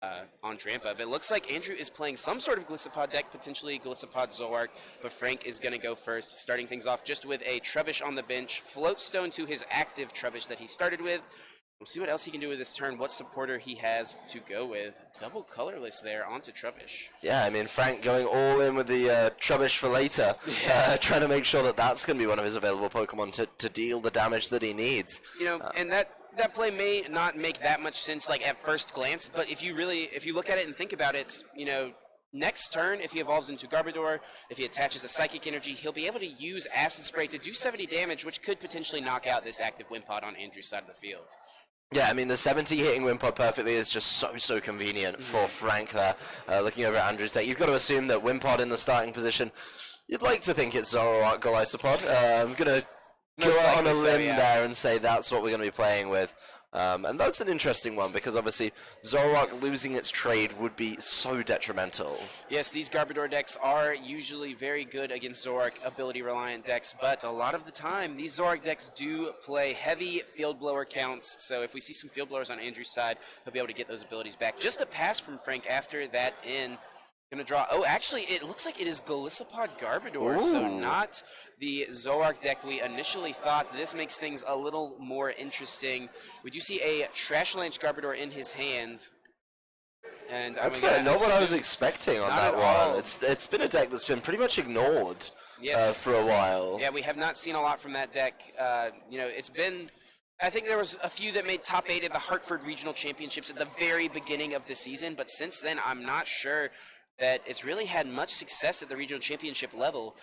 on Drampa. But it looks like Andrew is playing some sort of Gliscopod deck, potentially Gliscopod Zoroark, but Frank is going to go first, starting things off just with a Trubbish on the bench, Floatstone to his active Trubbish that he started with. We'll see what else he can do with this turn, what supporter he has to go with. Double colorless there onto Trubbish. Yeah, I mean, Frank going all in with the Trubbish for later, trying to make sure that that's going to be one of his available Pokemon to deal the damage that he needs. You know, and that play may not make that much sense, like, at first glance, but if you look at it and think about it, you know, next turn, if he evolves into Garbodor, if he attaches a Psychic Energy, he'll be able to use Acid Spray to do 70 damage, which could potentially knock out this active Wimpod on Andrew's side of the field. Yeah, I mean, the 70 hitting Wimpod perfectly is just so convenient for Frank there. Looking over at Andrew's deck, you've got to assume that Wimpod in the starting position, you'd like to think it's Zoroark Golisopod. I'm going to go out on a limb there and say that's what we're going to be playing with. And that's an interesting one because obviously Zoroark losing its trade would be so detrimental. Yes, these Garbodor decks are usually very good against Zoroark ability-reliant decks, but a lot of the time these Zoroark decks do play heavy field blower counts, so if we see some field blowers on Andrew's side, he'll be able to get those abilities back. Just a pass from Frank after that in. Gonna draw. Oh, actually, it looks like it is Golisopod Garbodor, Ooh. so not the Zoroark deck we initially thought. This makes things a little more interesting. We do see a Trash Lanch Garbodor in his hand. And that's not what I was expecting on that one. It's been a deck that's been pretty much ignored for a while. Yeah, we have not seen a lot from that deck. You know, it's been. I think there was a few that made top 8 at the Hartford Regional Championships at the very beginning of the season, but since then, I'm not sure that it's really had much success at the regional championship level.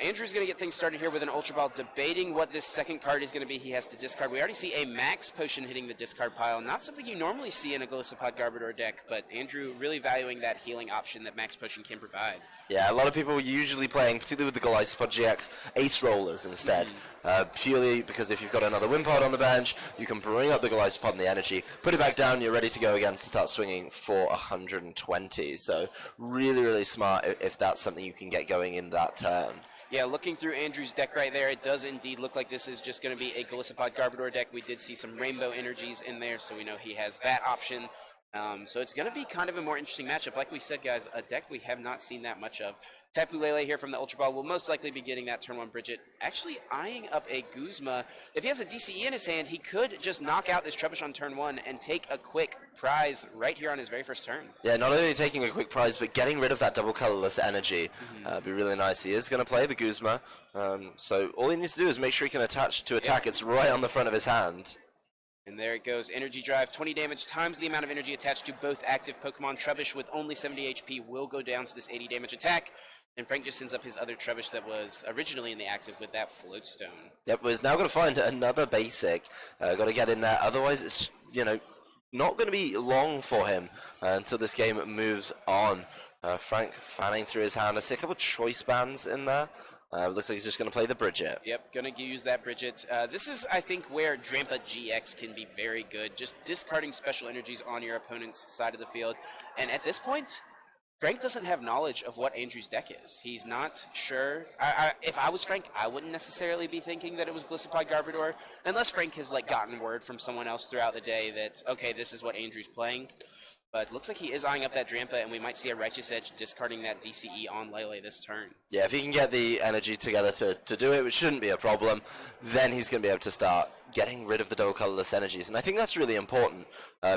Andrew's going to get things started here with an Ultra Ball, debating what this second card is going to be. He has to discard. We already see a Max Potion hitting the discard pile. Not something you normally see in a Golisopod Garbodor deck, but Andrew really valuing that healing option that Max Potion can provide. Yeah, a lot of people are usually playing, particularly with the Golisopod GX, Ace Rollers instead. Purely because if you've got another Wimpod on the bench, you can bring up the Golisopod and the energy, put it back down, you're ready to go again to start swinging for 120. So really smart if that's something you can get going in that turn. Yeah, looking through Andrew's deck right there, it does indeed look like this is just going to be a Golisopod Garbodor deck. We did see some Rainbow Energies in there, so we know he has that option. So it's going to be kind of a more interesting matchup. Like we said, guys, a deck we have not seen that much of. Tapu Lele here from the Ultra Ball will most likely be getting that turn 1 Bridget. Actually eyeing up a Guzma. If he has a DCE in his hand, he could just knock out this Trubbish on turn 1 and take a quick prize right here on his very first turn. Yeah, not only taking a quick prize, but getting rid of that double colorless energy be really nice. He is going to play the Guzma, so all he needs to do is make sure he can attach to attack. It's right on the front of his hand. And there it goes, Energy Drive, 20 damage times the amount of energy attached to both active Pokemon. Trubbish with only 70 HP will go down to this 80 damage attack. And Frank just sends up his other Trubbish that was originally in the active with that Floatstone. Yep, he's now going to find another basic. Got to get in there, otherwise it's, you know, not going to be long for him until this game moves on. Frank fanning through his hand. I see a couple of choice bands in there. Looks like he's just going to play the Bridget. Yep, going to use that Bridget. This is, I think, where Drampa GX can be very good. Just discarding special energies on your opponent's side of the field. And at this point, Frank doesn't have knowledge of what Andrew's deck is. He's not sure. If I was Frank, I wouldn't necessarily be thinking that it was Gliscopod Garbodor, unless Frank has gotten word from someone else throughout the day that, okay, this is what Andrew's playing. But looks like he is eyeing up that Drampa, and we might see a Righteous Edge discarding that DCE on Lele this turn. Yeah, if he can get the energy together to do it, which shouldn't be a problem, then he's going to be able to start getting rid of the double colorless energies. And I think that's really important,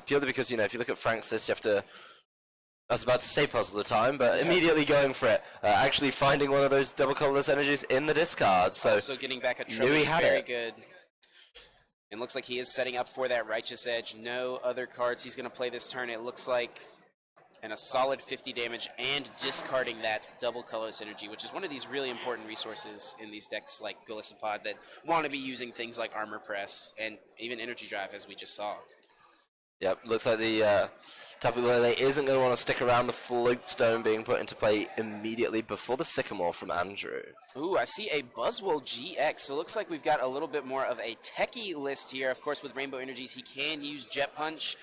purely because, you know, if you look at Frank's list, you have to... I was about to say puzzle the time, but immediately going for it. Actually finding one of those double colorless energies in the discard. So getting back a Trubbish, very good. And looks like he is setting up for that Righteous Edge. No other cards he's going to play this turn, it looks like. And a solid 50 damage and discarding that double colorless energy, which is one of these really important resources in these decks like Golisopod that want to be using things like Armor Press and even Energy Drive, as we just saw. Yep, looks like the Tapu Lele isn't going to want to stick around. The Floatstone being put into play immediately before the Sycamore from Andrew. Ooh, I see a Buzzwole GX, so it looks like we've got a little bit more of a techie list here. Of course, with Rainbow Energies, he can use Jet Punch,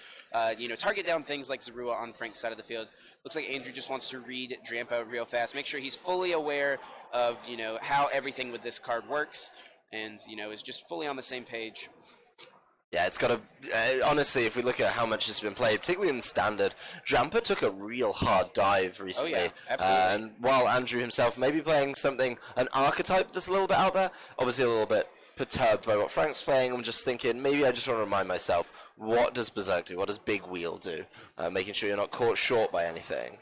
you know, target down things like Zorua on Frank's side of the field. Looks like Andrew just wants to read Drampa real fast, make sure he's fully aware of, you know, how everything with this card works, and, you know, is just fully on the same page. Yeah, it's got to. Honestly, if we look at how much it's been played, particularly in Standard, Drampa took a real hard dive recently. Oh, yeah, absolutely. And while Andrew himself may be playing something, an archetype that's a little bit out there, obviously a little bit perturbed by what Frank's playing, I'm just thinking, maybe I just want to remind myself, what does Berserk do? What does Big Wheel do? Making sure you're not caught short by anything.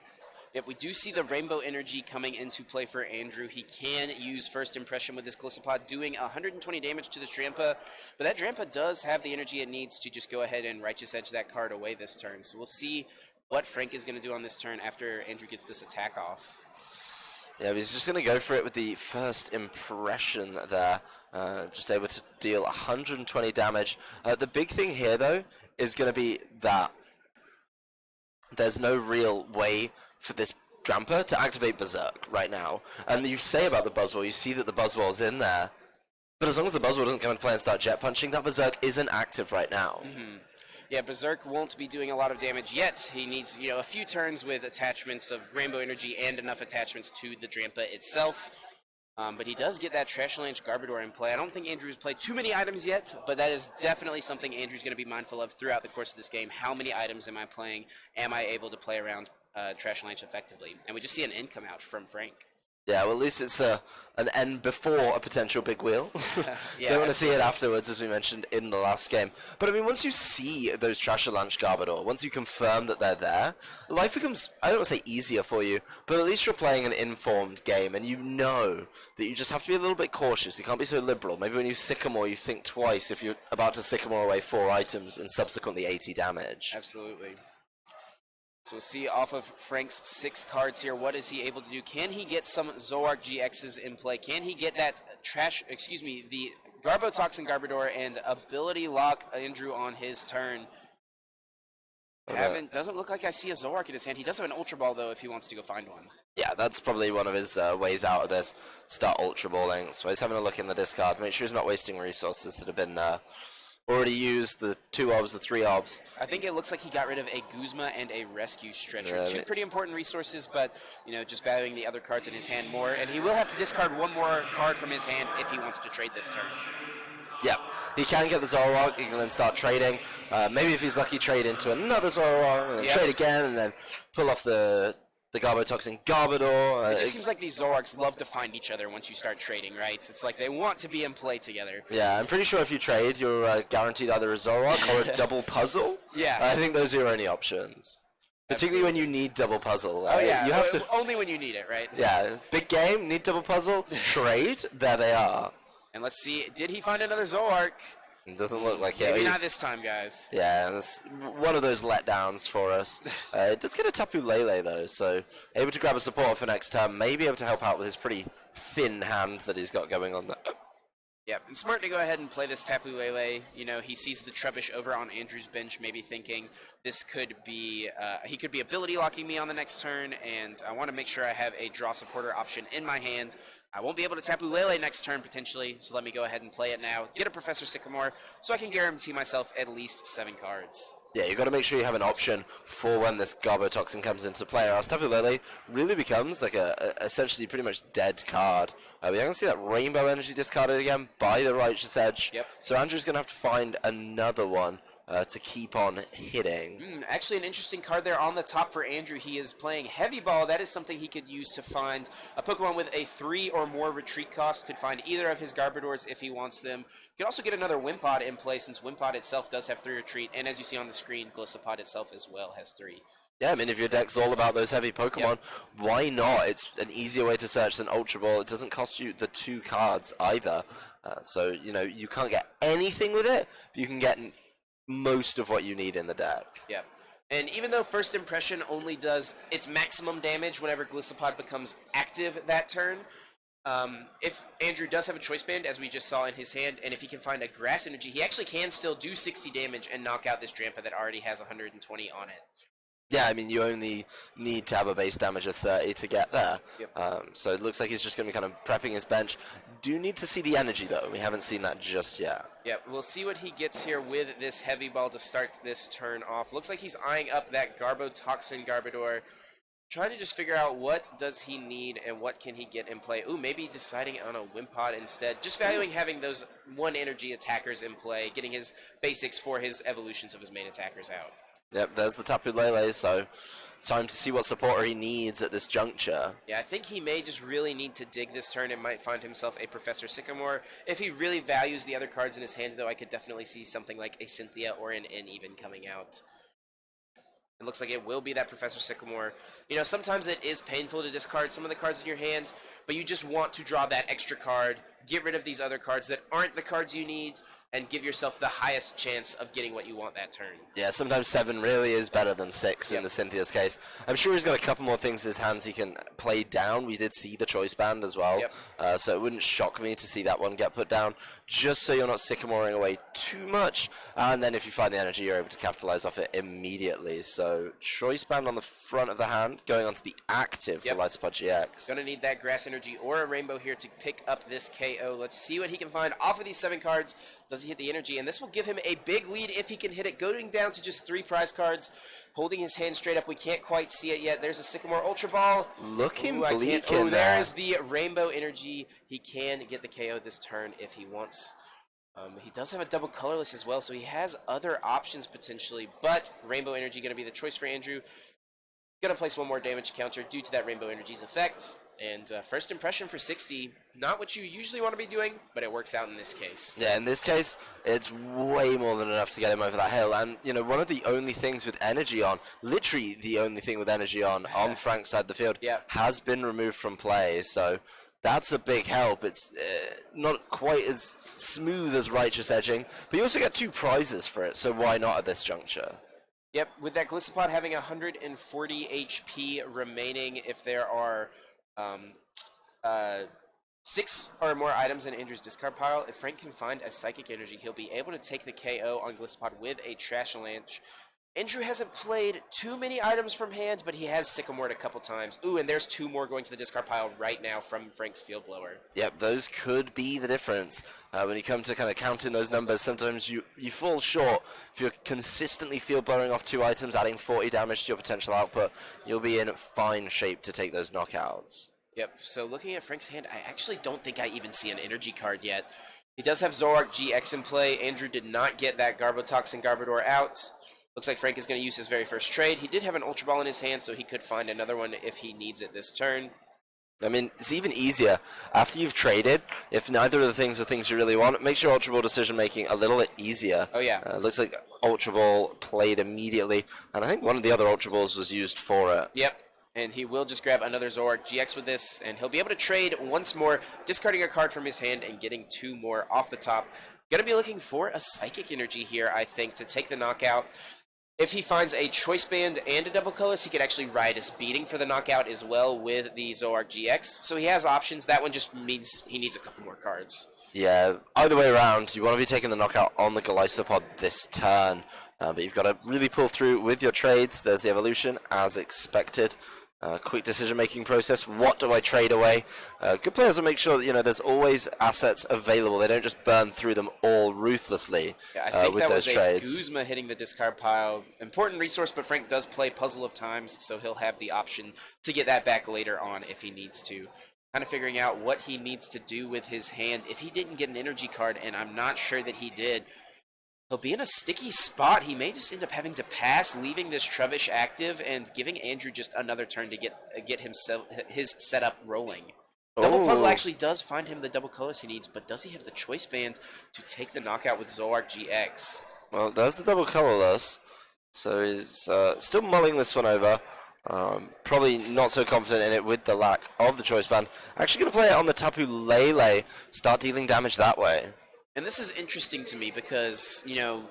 Yep, we do see the Rainbow Energy coming into play for Andrew. He can use First Impression with this Glisopod, doing 120 damage to this Drampa, but that Drampa does have the energy it needs to just go ahead and Righteous Edge that card away this turn. So we'll see what Frank is going to do on this turn after Andrew gets this attack off. Yeah, he's just going to go for it with the First Impression there. Just able to deal 120 damage. The big thing here, though, is going to be that there's no real way for this Drampa to activate Berserk right now. And you say about the Buzzwole, you see that the Buzzwole's in there, but as long as the Buzzwole doesn't come into play and start jet punching, that Berserk isn't active right now. Yeah, Berserk won't be doing a lot of damage yet. He needs, a few turns with attachments of Rainbow Energy and enough attachments to the Drampa itself. But he does get that Trash Lance Garbodor in play. I don't think Andrew's played too many items yet, but that is definitely something Andrew's going to be mindful of throughout the course of this game. How many items am I playing? Am I able to play around Trash Lance effectively? And we just see an end come out from Frank. Yeah, well, at least it's an end before a potential big wheel. Yeah, Don't want to see it afterwards, as we mentioned in the last game. But I mean, once you see those Trash Lance Garbodor, once you confirm that they're there, life becomes, I don't want to say easier for you, but at least you're playing an informed game, and you know that you just have to be a little bit cautious. You can't be so liberal. Maybe when you Sycamore, you think twice if you're about to Sycamore away 4 items and subsequently 80 damage. Absolutely. So we'll see off of Frank's 6 cards here, what is he able to do? Can he get some Zoroark GXs in play? Can he get that the Garbotoxin Garbodor and ability lock Andrew on his turn? Doesn't look like I see a Zoroark in his hand. He does have an Ultra Ball, though, if he wants to go find one. Yeah, that's probably one of his ways out of this. Start Ultra Balling. So he's having a look in the discard. Make sure he's not wasting resources that have been already used, the 2 obs, the 3 obs. I think it looks like he got rid of a Guzma and a Rescue Stretcher. Yeah, 2 pretty important resources, but, just valuing the other cards in his hand more. And he will have to discard 1 more card from his hand if he wants to trade this turn. Yep, he can get the Zoroark, he can then start trading. Maybe if he's lucky, trade into another Zoroark, and then trade again, and then pull off the Garbotoxin Garbodor. It just seems like these Zoroarks love to find each other once you start trading, right? It's like they want to be in play together. Yeah, I'm pretty sure if you trade, you're guaranteed either a Zoroark or a double puzzle. Yeah. I think those are your only options. Particularly when you need double puzzle. Oh, yeah. You have to, only when you need it, right? yeah, big game, need double puzzle, trade, there they are. And let's see, did he find another Zoroark? It doesn't look like it. Maybe not this time, guys. Yeah, that's one of those letdowns for us. It does get a Tapu Lele, though, so able to grab a supporter for next turn, maybe able to help out with his pretty thin hand that he's got going on there. Yep, and smart to go ahead and play this Tapu Lele. He sees the Trubbish over on Andrew's bench, maybe thinking this could be, he could be ability locking me on the next turn, and I want to make sure I have a draw supporter option in my hand. I won't be able to Tapu Lele next turn, potentially, so let me go ahead and play it now. Get a Professor Sycamore, so I can guarantee myself at least 7 cards. Yeah, you've got to make sure you have an option for when this Garbotoxin comes into play, or else Tapu Lele really becomes like a essentially pretty much dead card. We're going to see that Rainbow Energy discarded again by the Righteous Edge. Yep. So Andrew's going to have to find another one to keep on hitting. Actually, an interesting card there on the top for Andrew. He is playing Heavy Ball. That is something he could use to find a Pokemon with a 3 or more retreat cost. Could find either of his Garbodors if he wants them. Could also get another Wimpod in play, since Wimpod itself does have 3 retreat. And as you see on the screen, Glisopod itself as well has 3. Yeah, I mean, if your deck's all about those heavy Pokemon, why not? It's an easier way to search than Ultra Ball. It doesn't cost you the 2 cards either. So, you can't get anything with it, but you can get most of what you need in the deck. Yeah. And even though First Impression only does its maximum damage whenever Glisopod becomes active that turn, if Andrew does have a Choice Band, as we just saw in his hand, and if he can find a Grass Energy, he actually can still do 60 damage and knock out this Drampa that already has 120 on it. Yeah, I mean, you only need to have a base damage of 30 to get there. Yep. So it looks like he's just going to be kind of prepping his bench. Do need to see the energy, though. We haven't seen that just yet. Yeah, we'll see what he gets here with this Heavy Ball to start this turn off. Looks like he's eyeing up that Garbotoxin Garbodor. Trying to just figure out what does he need and what can he get in play. Ooh, maybe deciding on a Wimpod instead. Just valuing having those 1 energy attackers in play, getting his basics for his evolutions of his main attackers out. Yep, there's the Tapu Lele, so time to see what supporter he needs at this juncture. Yeah, I think he may just really need to dig this turn and might find himself a Professor Sycamore. If he really values the other cards in his hand, though, I could definitely see something like a Cynthia or an N even coming out. It looks like it will be that Professor Sycamore. You know, sometimes it is painful to discard some of the cards in your hand, but you just want to draw that extra card, get rid of these other cards that aren't the cards you need, and give yourself the highest chance of getting what you want that turn. Yeah, sometimes 7 really is better than 6 Yep. in the Cynthia's case. I'm sure he's got a couple more things in his hands he can play down. We did see the Choice Band as well, Yep. so it wouldn't shock me to see that one get put down, just so you're not Sycamoring away too much, and then if you find the energy, you're able to capitalize off it immediately. So Choice Band on the front of the hand, going on to the active Yep. for Lysopod GX. Gonna need that Grass Energy or a Rainbow here to pick up this KO. Let's see what he can find off of these 7 cards. Does he hit the energy? And this will give him a big lead if he can hit it, going down to just 3 prize cards. Holding his hand straight up. We can't quite see it yet. There's a Sycamore Ultra Ball. Looking Ooh, bleak in there. there's the Rainbow Energy. He can get the KO this turn if he wants. He does have a double colorless as well, so he has other options potentially. But Rainbow Energy going to be the choice for Andrew. Going to place 1 more damage counter due to that Rainbow Energy's effect. And first impression for 60, not what you usually want to be doing, but it works out in this case. Yeah, in this case, it's way more than enough to get him over that hill. And, you know, one of the only things with energy on, literally the only thing with energy on Frank's side of the field, Yeah. has been removed from play. So that's a big help. It's not quite as smooth as Righteous Edging, but you also get 2 prizes for it, so why not at this juncture? Yep, with that Gliscopod having 140 HP remaining, if there are 6 or more items in Andrew's discard pile, if Frank can find a Psychic Energy, he'll be able to take the KO on Gliscopod with a Trash Launch. Andrew hasn't played too many items from hand, but he has Sycamored a couple times. Ooh, and there's 2 more going to the discard pile right now from Frank's Field Blower. Yep, those could be the difference. When you come to kind of counting those numbers, sometimes you fall short. If you're consistently field blowing off 2 items, adding 40 damage to your potential output, you'll be in fine shape to take those knockouts. Yep, so looking at Frank's hand, I actually don't think I even see an energy card yet. He does have Zoroark GX in play. Andrew did not get that Garbotox Garbodor out. Looks like Frank is going to use his very first trade. He did have an Ultra Ball in his hand, so he could find another one if he needs it this turn. I mean, it's even easier. After you've traded, if neither of the things are things you really want, it makes your Ultra Ball decision-making a little bit easier. Oh, yeah. Looks like Ultra Ball played immediately, and I think one of the other Ultra Balls was used for it. Yep, and he will just grab another Zoroark GX with this, and he'll be able to trade once more, discarding a card from his hand and getting 2 more off the top. Going to be looking for a Psychic Energy here, I think, to take the knockout. If he finds a Choice Band and a Double Colors, he could actually ride his Beating for the knockout as well with the Zoroark GX. So he has options. That one just means he needs a couple more cards. Yeah, either way around, you want to be taking the knockout on the Gliscopod this turn. But you've got to really pull through with your trades. There's the evolution, as expected. Quick decision-making process. What do I trade away? Good players will make sure that, you know, there's always assets available. They don't just burn through them all ruthlessly. Yeah, I think with that those was trades. a Guzma hitting the discard pile. Important resource, but Frank does play Puzzle of Times, so he'll have the option to get that back later on if he needs to. Kind of figuring out what he needs to do with his hand. If he didn't get an energy card, and I'm not sure that he did, he'll be in a sticky spot. He may just end up having to pass, leaving this Trubbish active and giving Andrew just another turn to get himself his setup rolling. Double Puzzle actually does find him the double colors he needs, but does he have the Choice Band to take the knockout with Zoroark GX? Well, there's the double colorless. So he's still mulling this one over. Probably not so confident in it with the lack of the Choice Band. Actually going to play it on the Tapu Lele. Start dealing damage that way. And this is interesting to me because, you know,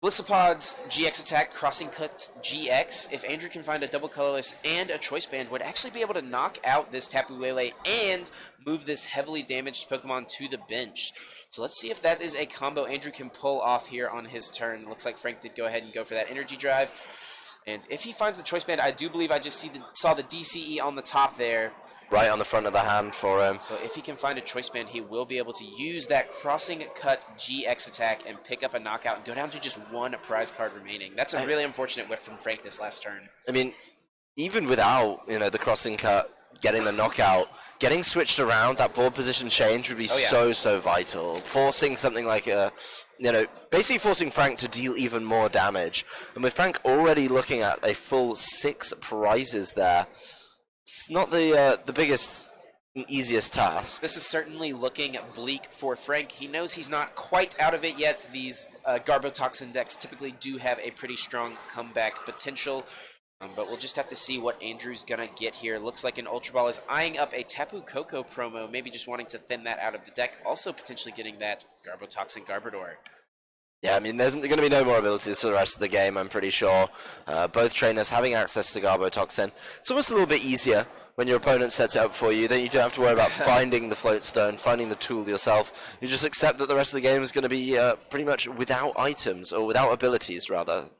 Gliscopod's GX attack, Crossing Cut GX, if Andrew can find a double colorless and a Choice Band, would actually be able to knock out this Tapu Lele and move this heavily damaged Pokemon to the bench. So let's see if that is a combo Andrew can pull off here on his turn. Looks like Frank did go ahead and go for that Energy Drive. And if he finds the Choice Band, I do believe I just saw the DCE on the top there. Right on the front of the hand for him. So if he can find a Choice Band, he will be able to use that Crossing Cut GX attack and pick up a knockout and go down to just 1 prize card remaining. That's a really unfortunate whiff from Frank this last turn. I mean, even without, the crossing cut, getting the knockout, getting switched around, that board position change would be so vital. Forcing something like basically forcing Frank to deal even more damage. And with Frank already looking at a full 6 prizes there, it's not the biggest and easiest task. This is certainly looking bleak for Frank. He knows he's not quite out of it yet. These Garbotoxin decks typically do have a pretty strong comeback potential. But we'll just have to see what Andrew's going to get here. Looks like an Ultra Ball is eyeing up a Tapu Koko promo, maybe just wanting to thin that out of the deck. Also potentially getting that Garbotoxin Garbodor. Yeah, I mean, there's going to be no more abilities for the rest of the game, I'm pretty sure. Both trainers having access to Garbotoxin. It's almost a little bit easier when your opponent sets it up for you. Then you don't have to worry about finding the float stone, finding the tool yourself. You just accept that the rest of the game is going to be pretty much without items, or without abilities, rather.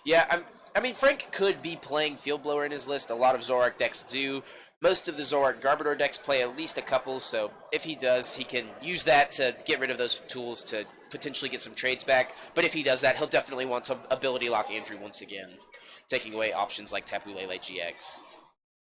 Yeah, I mean, Frank could be playing Field Blower in his list. A lot of Zoroark decks do. Most of the Zoroark Garbodor decks play at least a couple, so if he does, he can use that to get rid of those tools to potentially get some trades back. But if he does that, he'll definitely want to ability lock Andrew once again, taking away options like Tapu Lele GX.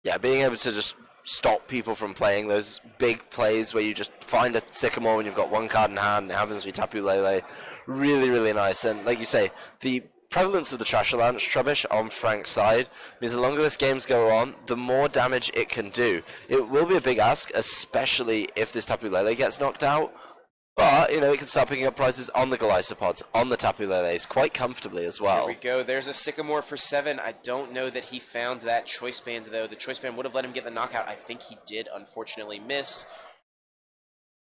Yeah, being able to just stop people from playing those big plays where you just find a Sycamore when you've got one card in hand and it happens to be Tapu Lele. Really, really nice. And like you say, the prevalence of the Trashalanche Trubbish on Frank's side means the longer this games go on, the more damage it can do. It will be a big ask, especially if this Tapu Lele gets knocked out. But, it can start picking up prizes on the Glycopods, on the Tapu Leles, quite comfortably as well. There we go. There's a Sycamore for 7. I don't know that he found that Choice Band, though. The Choice Band would have let him get the knockout. I think he did, unfortunately, miss.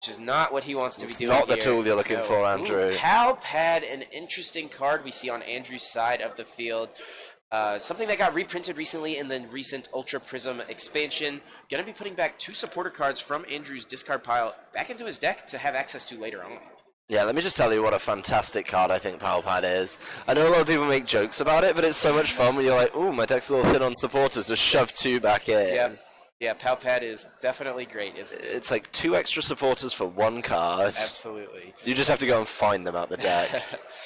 Which is not what he wants to be doing It's not here. the tool you're looking for, Andrew. Ooh, Pal Pad, an interesting card we see on Andrew's side of the field. Something that got reprinted recently in the recent Ultra Prism expansion. Going to be putting back 2 supporter cards from Andrew's discard pile back into his deck to have access to later on. Yeah, let me just tell you what a fantastic card I think Pal Pad is. I know a lot of people make jokes about it, but it's so much fun when you're like, ooh, my deck's a little thin on supporters, just shove 2 back in. Yeah, Pal Pad is definitely great, isn't it? It's like 2 extra supporters for 1 card. Absolutely. You just have to go and find them out the deck.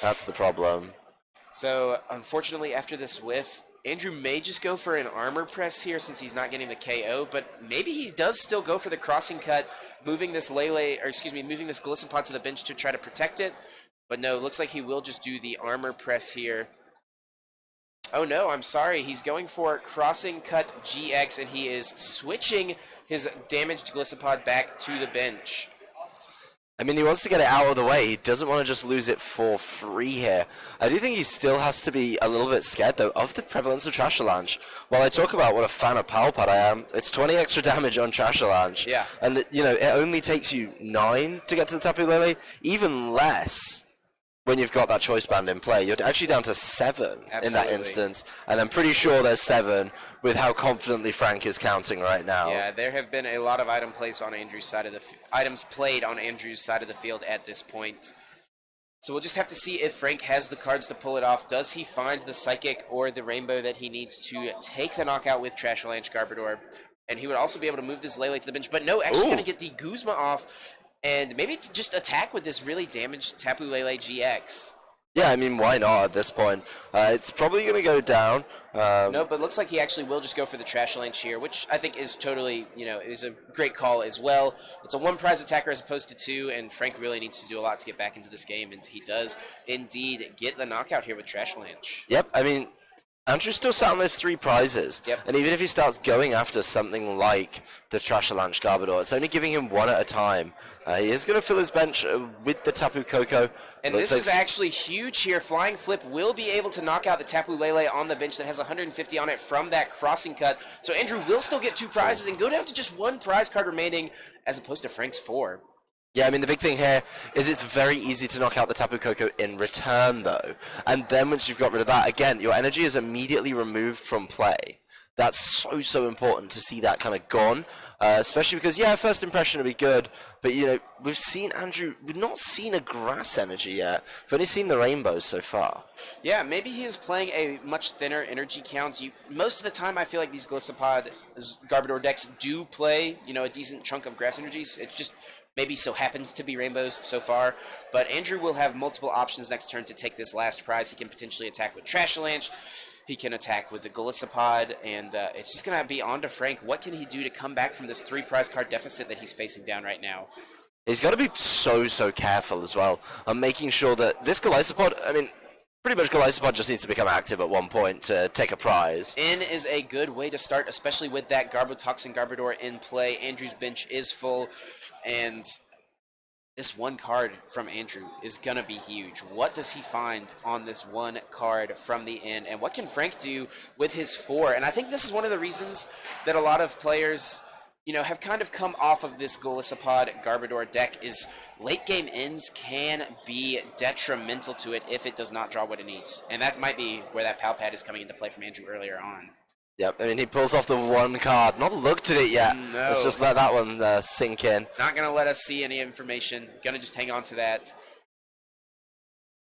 That's the problem. So, unfortunately, after this whiff, Andrew may just go for an armor press here since he's not getting the KO, but maybe he does still go for the crossing cut, moving this moving this Glisson to the bench to try to protect it. But no, it looks like he will just do the armor press here. Oh no, I'm sorry. He's going for Crossing Cut GX, and he is switching his damaged Gliscopod back to the bench. I mean, he wants to get it out of the way. He doesn't want to just lose it for free here. I do think he still has to be a little bit scared, though, of the prevalence of Trashalanche. While I talk about what a fan of Pal Pad I am, it's 20 extra damage on Trashalanche. Yeah. And, it only takes you 9 to get to the Tapu Lele, even less when you've got that choice band in play. You're actually down to 7 in that instance, and I'm pretty sure there's 7 with how confidently Frank is counting right now. Yeah, there have been a lot of items played on Andrew's side of the field at this point. So we'll just have to see if Frank has the cards to pull it off. Does he find the Psychic or the Rainbow that he needs to take the knockout with Trashalanche Garbodor? And he would also be able to move this Lele to the bench. But no, actually going to get the Guzma off and maybe just attack with this really damaged Tapu Lele GX. Yeah, I mean, why not at this point? It's probably going to go down. No, but it looks like he actually will just go for the Trashalanche here, which I think is totally, is a great call as well. It's a 1 prize attacker as opposed to 2, and Frank really needs to do a lot to get back into this game, and he does indeed get the knockout here with Trashalanche. Yep, I mean, Andrew's still sat on those 3 prizes. Yep. And even if he starts going after something like the Trashalanche Garbodor, it's only giving him 1 at a time. He is going to fill his bench with the Tapu Koko. And this is actually huge here. Flying Flip will be able to knock out the Tapu Lele on the bench that has 150 on it from that crossing cut. So Andrew will still get 2 prizes and go down to just 1 prize card remaining as opposed to Frank's 4. Yeah, I mean, the big thing here is it's very easy to knock out the Tapu Koko in return, though. And then once you've got rid of that, again, your energy is immediately removed from play. That's so important to see that kind of gone. Especially because, yeah, first impression will be good. But, we've seen Andrew, we've not seen a grass energy yet. We've only seen the rainbows so far. Yeah, maybe he is playing a much thinner energy count. Most of the time, I feel like these Gliscopod Garbodor decks do play, a decent chunk of grass energies. It's just maybe so happens to be rainbows so far. But Andrew will have multiple options next turn to take this last prize. He can potentially attack with Trashalanche. He can attack with the Golisopod, and it's just going to be on to Frank. What can he do to come back from this 3 prize card deficit that he's facing down right now? He's got to be so careful as well. I'm making sure that this Golisopod, I mean, pretty much Golisopod just needs to become active at one point to take a prize. In is a good way to start, especially with that Garbotoxin Garbodor in play. Andrew's bench is full, and this one card from Andrew is going to be huge. What does he find on this one card from the end? And what can Frank do with his 4? And I think this is one of the reasons that a lot of players, have kind of come off of this Golisopod Garbodor deck is late game ends can be detrimental to it if it does not draw what it needs. And that might be where that Pal Pad is coming into play from Andrew earlier on. Yep, I mean, he pulls off the one card. Not looked at it yet. No. Let's just let that one sink in. Not going to let us see any information. Going to just hang on to that.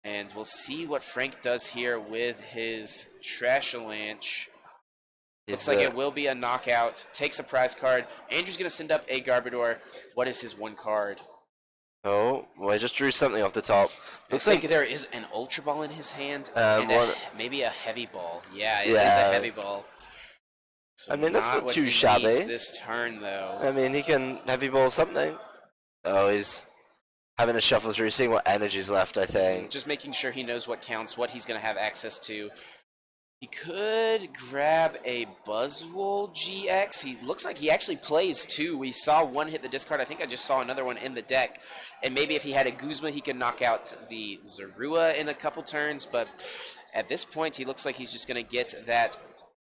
And we'll see what Frank does here with his Trashalanche. Looks like it will be a knockout. Takes a prize card. Andrew's going to send up a Garbodor. What is his one card? Oh, well, I just drew something off the top. Looks like there is an Ultra Ball in his hand and maybe a Heavy Ball. Yeah, it is a Heavy Ball. So I mean, that's not too shabby. This turn, though. I mean, he can Heavy Ball something. Oh, he's having a shuffle through, seeing what energy's left, I think. Just making sure he knows what counts, what he's going to have access to. He could grab a Buzzwole GX. He looks like he actually plays 2. We saw one hit the discard. I think I just saw another one in the deck. And maybe if he had a Guzma, he could knock out the Zorua in a couple turns. But at this point, he looks like he's just going to get that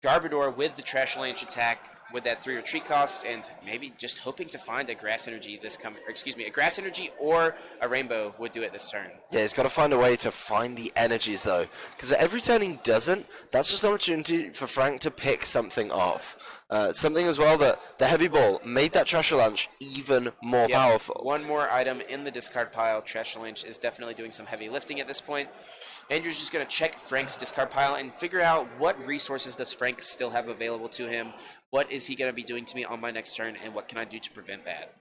Garbodor with the Trashalanche attack with that 3 retreat cost, and maybe just hoping to find a Grass Energy a Grass Energy or a Rainbow would do it this turn. Yeah, he's got to find a way to find the energies, though, because every turn he doesn't, that's just an opportunity for Frank to pick something off. Something as well that the Heavy Ball made that Trashalanche even more powerful. One more item in the discard pile. Trashalanche is definitely doing some heavy lifting at this point. Andrew's just going to check Frank's discard pile and figure out what resources does Frank still have available to him. What is he going to be doing to me on my next turn, and what can I do to prevent that?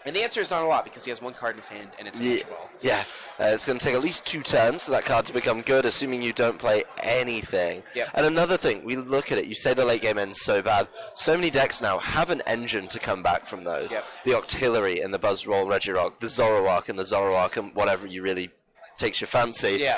And the answer is not a lot, because he has one card in his hand, and it's a Ultra Ball. Yeah, it's going to take at least 2 turns for that card to become good, assuming you don't play anything. Yep. And another thing, we look at it, you say the late game ends so bad. So many decks now have an engine to come back from those. Yep. The Octillery and the Buzzroll Regirock, the Zoroark and the Zoroark, and whatever you really takes your fancy. Yeah.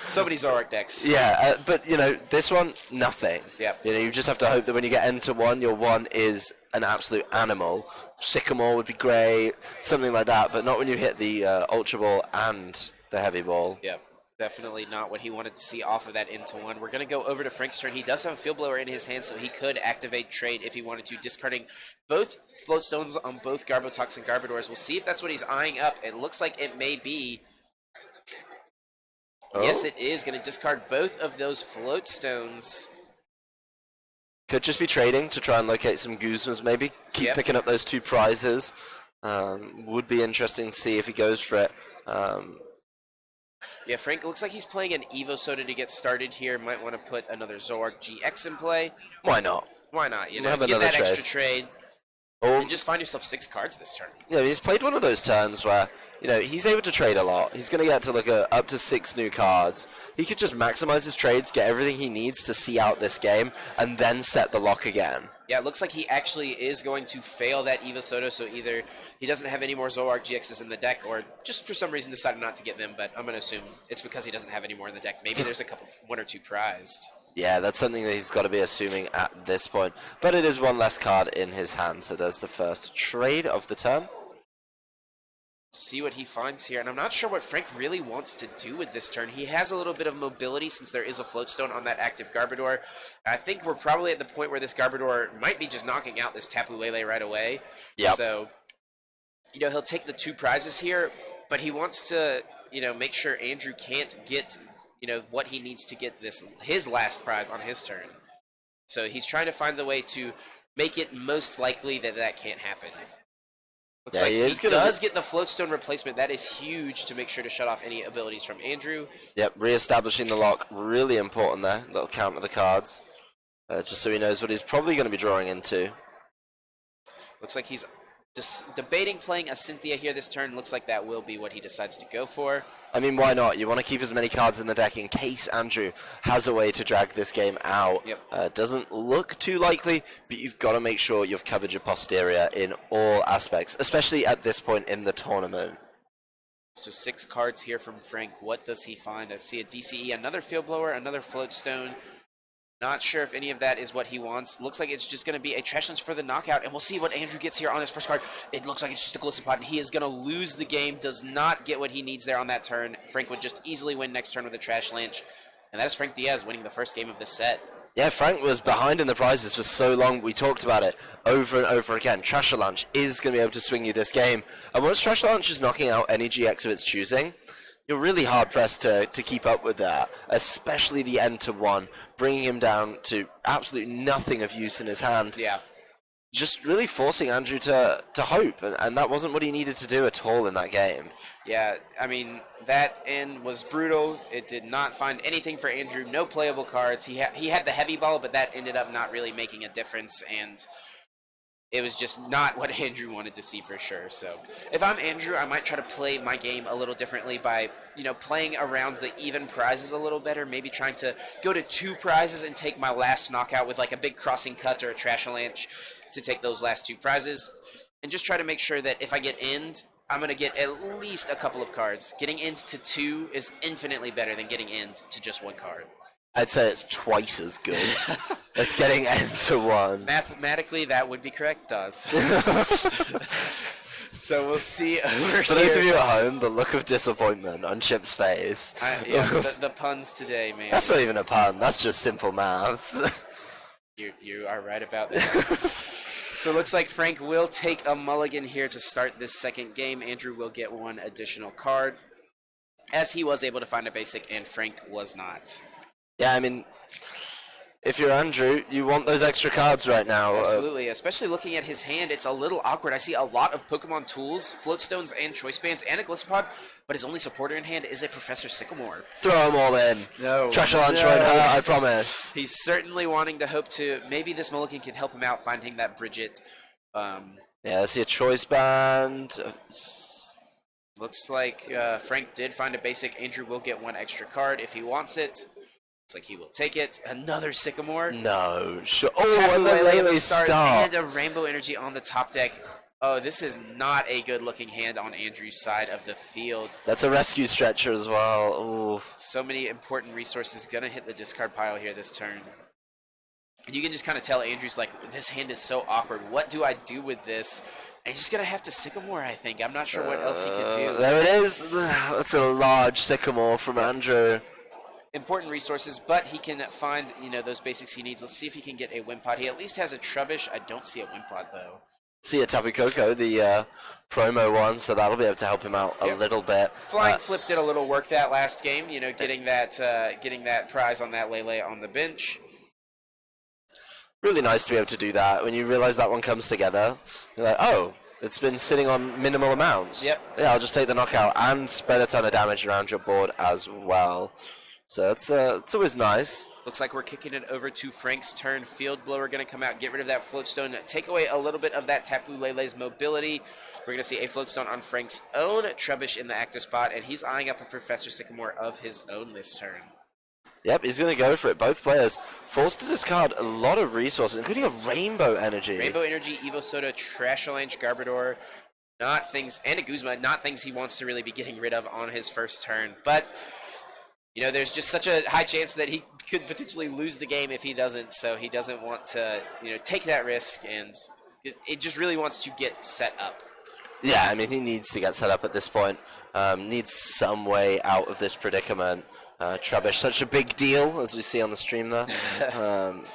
So many Zoroark decks. Yeah, but, this one, nothing. Yep. You just have to hope that when you get into one, your one is an absolute animal. Sycamore would be great, something like that, but not when you hit the Ultra Ball and the Heavy Ball. Yep. Definitely not what he wanted to see off of that into one. We're going to go over to Frank's turn. He does have a Field Blower in his hand, so he could activate trade if he wanted to, discarding both Float Stones on both Garbotoxin Garbodors. We'll see if that's what he's eyeing up. It looks like it may be. Oh. Yes, it is. Going to discard both of those Float Stones. Could just be trading to try and locate some Guzmas, maybe. Keep picking up those 2 prizes. Would be interesting to see if he goes for it. Yeah, Frank looks like he's playing an Evo Soda to get started here. Might want to put another Zoroark GX in play. Why not? Why not? Get trade. that extra trade. And just find yourself 6 cards this turn. Yeah, he's played one of those turns where, he's able to trade a lot. He's going to get to look at up to 6 new cards. He could just maximize his trades, get everything he needs to see out this game, and then set the lock again. Yeah, it looks like he actually is going to fail that Evo Soda, so either he doesn't have any more Zoroark GXs in the deck, or just for some reason decided not to get them, but I'm going to assume it's because he doesn't have any more in the deck. Maybe there's 1 or 2 prized. Yeah, that's something that he's got to be assuming at this point. But it is one less card in his hand, so there's the first trade of the turn. See what he finds here, and I'm not sure what Frank really wants to do with this turn. He has a little bit of mobility since there is a Float Stone on that active Garbodor. I think we're probably at the point where this Garbodor might be just knocking out this Tapu Lele right away. Yep. So, he'll take the 2 prizes here, but he wants to, make sure Andrew can't get what he needs to get his last prize on his turn. So he's trying to find the way to make it most likely that can't happen. Looks like he does get the Float Stone replacement. That is huge to make sure to shut off any abilities from Andrew. Yep, re-establishing the lock, really important there. Little count of the cards, just so he knows what he's probably going to be drawing into. Looks like he's debating playing a Cynthia here this turn. Looks like that will be what he decides to go for. I mean, why not? You want to keep as many cards in the deck in case Andrew has a way to drag this game out. Yep. Doesn't look too likely, but you've got to make sure you've covered your posterior in all aspects, especially at this point in the tournament. So 6 cards here from Frank. What does he find? I see a DCE, another Field Blower, another Floatstone. Not sure if any of that is what he wants. Looks like it's just going to be a Trash Lens for the knockout, and we'll see what Andrew gets here on his first card. It looks like it's just a Glissapod, and he is going to lose the game, does not get what he needs there on that turn. Frank would just easily win next turn with a Trash Lynch, and that is Frank Diaz winning the first game of this set. Yeah, Frank was behind in the prizes for so long. We talked about it over and over again. Trash Lunch is going to be able to swing you this game. And once Trash Lunch is knocking out any GX of its choosing, you're really hard-pressed to keep up with that, especially the end to 1, bringing him down to absolutely nothing of use in his hand. Yeah. Just really forcing Andrew to hope, and that wasn't what he needed to do at all in that game. Yeah, I mean, that end was brutal. It did not find anything for Andrew. No playable cards. He had the heavy ball, but that ended up not really making a difference, and it was just not what Andrew wanted to see for sure. So if I'm Andrew, I might try to play my game a little differently by, playing around the even prizes a little better, maybe trying to go to 2 prizes and take my last knockout with like a big crossing cut or a Trash Lanch to take those last 2 prizes, and just try to make sure that if I get end, I'm going to get at least a couple of cards. Getting end to 2 is infinitely better than getting end to just 1 card. I'd say it's twice as good as getting end to 1. Mathematically, that would be correct, does. So we'll see over For here. For those of you at home, the look of disappointment on Chip's face. The puns today, man. That's not even a pun, that's just simple maths. You are right about that. So it looks like Frank will take a mulligan here to start this second game. Andrew will get 1 additional card, as he was able to find a basic and Frank was not. Yeah, I mean, if you're Andrew, you want those extra cards right now. Absolutely, especially looking at his hand, it's a little awkward. I see a lot of Pokemon tools, Floatstones and Choice Bands, and a Glissapod, but his only supporter in hand is a Professor Sycamore. Throw them all in. No. Trash Lunch won't hurt, I promise. He's certainly wanting to hope to, maybe this mulligan can help him out finding that Bridget. Yeah, I see a Choice Band. Looks like Frank did find a basic. Andrew will get 1 extra card if he wants it. Looks like he will take it. Another Sycamore. No. Sure. Oh, and then Lele start. And a Rainbow Energy on the top deck. Oh, this is not a good-looking hand on Andrew's side of the field. That's a rescue stretcher as well. Ooh. So many important resources going to hit the discard pile here this turn. And you can just kind of tell Andrew's like, this hand is so awkward. What do I do with this? And he's just going to have to Sycamore, I think. I'm not sure what else he could do. There it is. That's a large Sycamore from Andrew. Important resources, but he can find, those basics he needs. Let's see if he can get a Wimpod. He at least has a Trubbish. I don't see a Wimpod, though. See a Tapu Koko, the promo one, so that'll be able to help him out a little bit. Flying Flip did a little work that last game, getting that prize on that Lele on the bench. Really nice to be able to do that. When you realize that one comes together, you're like, oh, it's been sitting on minimal amounts. Yep. Yeah, I'll just take the knockout and spread a ton of damage around your board as well. So it's always nice. Looks like we're kicking it over to Frank's turn. Field Blower going to come out, get rid of that Floatstone, take away a little bit of that Tapu Lele's mobility. We're going to see a Floatstone on Frank's own Trubbish in the active spot, and he's eyeing up a Professor Sycamore of his own this turn. Yep, he's going to go for it. Both players forced to discard a lot of resources, including a Rainbow Energy. Rainbow Energy, Evo Soda, Trashalanche, Garbodor, not things, and a Guzma, not things he wants to really be getting rid of on his first turn. But there's just such a high chance that he could potentially lose the game if he doesn't, so he doesn't want to, take that risk, and it just really wants to get set up. Yeah, I mean, he needs to get set up at this point. Needs some way out of this predicament. Trubbish, such a big deal, as we see on the stream there.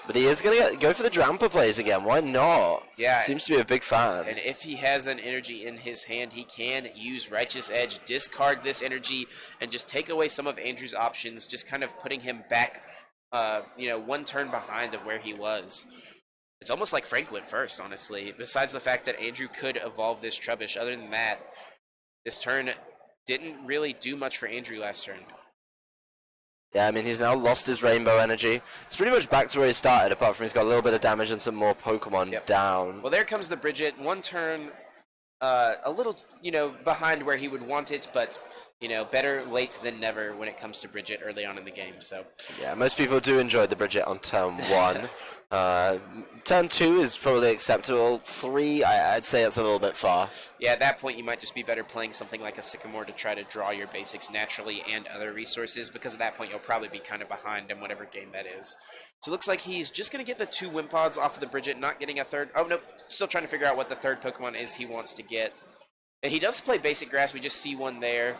But he is going to go for the Drampa plays again. Why not? Yeah. Seems to be a big fan. And if he has an energy in his hand, he can use Righteous Edge, discard this energy, and just take away some of Andrew's options, just kind of putting him back, 1 turn behind of where he was. It's almost like Frank went first, honestly. Besides the fact that Andrew could evolve this Trubbish, other than that, this turn didn't really do much for Andrew last turn. Yeah, I mean, he's now lost his Rainbow Energy. It's pretty much back to where he started, apart from he's got a little bit of damage and some more Pokemon down. Well, there comes the Bridget. 1 turn a little, behind where he would want it, but, better late than never when it comes to Bridget early on in the game. So, Yeah, most people do enjoy the Bridget on turn 1. Turn 2 is probably acceptable. 3, I'd say it's a little bit far. yeah, at that point, you might just be better playing something like a Sycamore to try to draw your basics naturally and other resources, because at that point, you'll probably be kind of behind in whatever game that is. So it looks like he's just going to get the 2 Wimpods off of the Bridget, not getting a third. Oh, nope, still trying to figure out what the third Pokemon is he wants to get. And he does play Basic Grass. We just see one there.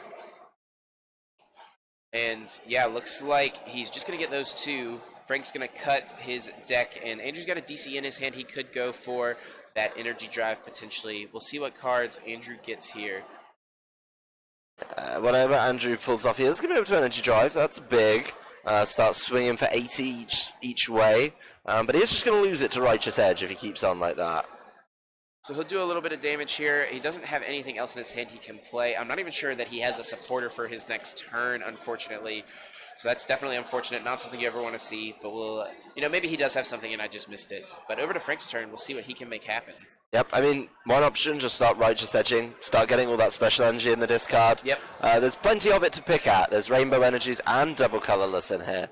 And, yeah, looks like he's just going to get those 2. Frank's going to cut his deck, and Andrew's got a DC in his hand. He could go for that Energy Drive, potentially. We'll see what cards Andrew gets here. Whatever Andrew pulls off, he is going to be able to Energy Drive. That's big. Start swinging for 80 each way. But he is just going to lose it to Righteous Edge if he keeps on like that. So he'll do a little bit of damage here. He doesn't have anything else in his hand he can play. I'm not even sure that he has a supporter for his next turn, unfortunately. So that's definitely unfortunate. Not something you ever want to see. But we'll, maybe he does have something and I just missed it. But over to Frank's turn, we'll see what he can make happen. Yep, I mean, one option, just start Righteous Edging. Start getting all that special energy in the discard. Yep. There's plenty of it to pick at. There's Rainbow Energies and Double Colorless in here.